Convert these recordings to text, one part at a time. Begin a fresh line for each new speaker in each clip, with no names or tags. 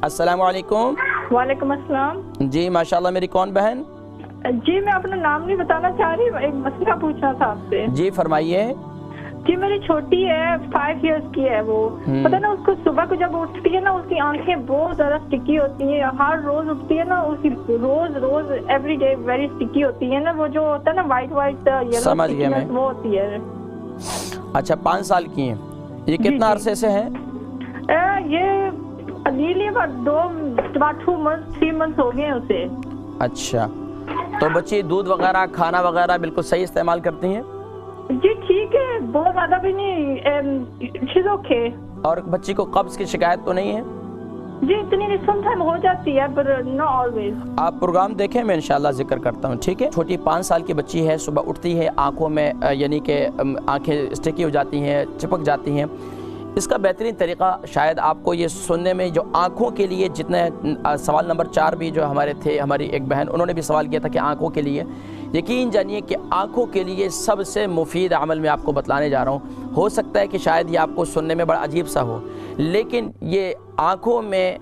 अस्सलाम वालेकुम।
वालेकुम अस्सलाम।
जी माशाल्लाह, मेरी कौन बहन?
जी मैं अपना नाम नहीं बताना चाह रही, एक मसला पूछना था आपसे।
जी फरमाइए।
जी मेरी छोटी है, 5 इयर्स की है वो। पता ना उसको सुबह को जब उठती है ना, उसकी आंखें बहुत ज्यादा स्टिकी होती हैं। हर रोज उठती है ना, उसकी रोज एवरी डे वेरी स्टिकी होती है ना, वो जो होता है ना वाइट येलो
समझ गया मैं।
वो होती है।
अच्छा 5 साल की हैं, ये कितना अरसे से है?
ये अलीली 3 मंथ हो गए उसे।
अच्छा, तो बच्ची दूध वगैरह खाना वगैरह बिल्कुल सही इस्तेमाल करती हैं?
जी ठीक है, बहुत ज्यादा भी नहीं, शीज ओके।
और बच्ची को कब्ज की शिकायत तो नहीं है?
जी इतनी सम टाइम हो जाती है पर नॉट ऑलवेज।
आप प्रोग्राम देखें, मैं इंशाल्लाह जिक्र करता हूँ, ठीक है। छोटी 5 साल की बच्ची है, सुबह उठती है आंखों में यानी कि आंखें स्टिकी हो जाती हैं, चिपक जाती हैं। इसका बेहतरीन तरीक़ा शायद आपको ये सुनने में, जो आँखों के लिए जितने सवाल नंबर 4 भी जो हमारे थे, हमारी एक बहन उन्होंने भी सवाल किया था कि आँखों के लिए, यकीन जानिए कि आँखों के लिए सबसे मुफीद अमल मैं आपको बतलाने जा रहा हूँ। हो सकता है कि शायद ये आपको सुनने में बड़ा अजीब सा हो, लेकिन ये आँखों में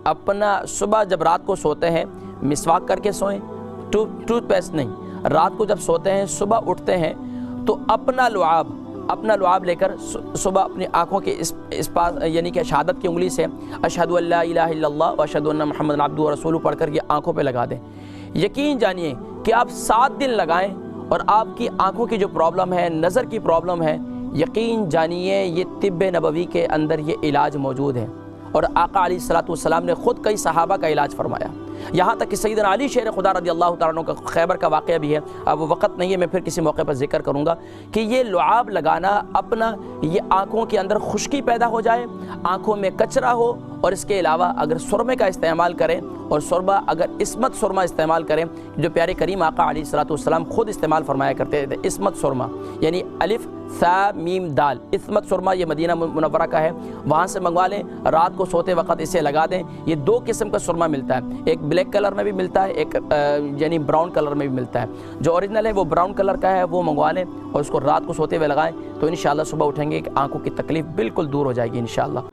अपना सुबह जब रात को सोते हैं मिसवाक करके सोएं, टूथपेस्ट नहीं, रात को जब सोते हैं सुबह उठते हैं तो अपना लुआब लेकर सुबह अपनी आँखों के इस पास यानी कि शहादत की उंगली से अशहदु अल्ला इलाहा इल्लल्लाह व अशहदु अन्ना मुहम्मदन अब्दुहु व रसूलुहु पढ़कर ये आँखों पे लगा दें। यकीन जानिए कि आप 7 दिन लगाएं और आपकी आँखों की जो प्रॉब्लम है, नज़र की प्रॉब्लम है, यकीन जानिए ये तिब्ब नबवी के अंदर ये इलाज मौजूद है। और आका अलैहिस्सलातु वस्सलाम ने ख़ुद कई सहाबा का इलाज फरमाया, यहाँ तक कि सैयदना अली शेर खुदा रज़ियल्लाहु तआला अन्हु का खैबर का वाक़या भी है। अब वो वक़्त नहीं है, मैं फिर किसी मौके पर जिक्र करूँगा कि ये लुआब लगाना अपना, ये आँखों के अंदर खुश्की पैदा हो जाए, आँखों में कचरा हो, और इसके अलावा अगर सुरमे का इस्तेमाल करें, और सुरमा अगर इस्मत सुरमा इस्तेमाल करें, जो प्यारे करीम आका अलैहिस्सलातु वस्सलाम खुद इस्तेमाल फरमाया करते थे, इस्मत सुरमा यानी अलिफ सा मीम दाल, इस्मत सुरमा, ये मदीना मुनव्वरा का है, वहाँ से मंगवा लें, रात को सोते वक्त इसे लगा दें। ये 2 किस्म का सुरमा मिलता है, एक ब्लैक कलर में भी मिलता है, एक यानी ब्राउन कलर में भी मिलता है। जो ओरिजिनल है वो ब्राउन कलर का है, वो मंगवा लें और उसको रात को सोते हुए लगाएं, तो इंशाअल्लाह सुबह उठेंगे कि आंखों की तकलीफ़ बिल्कुल दूर हो जाएगी इंशाअल्लाह।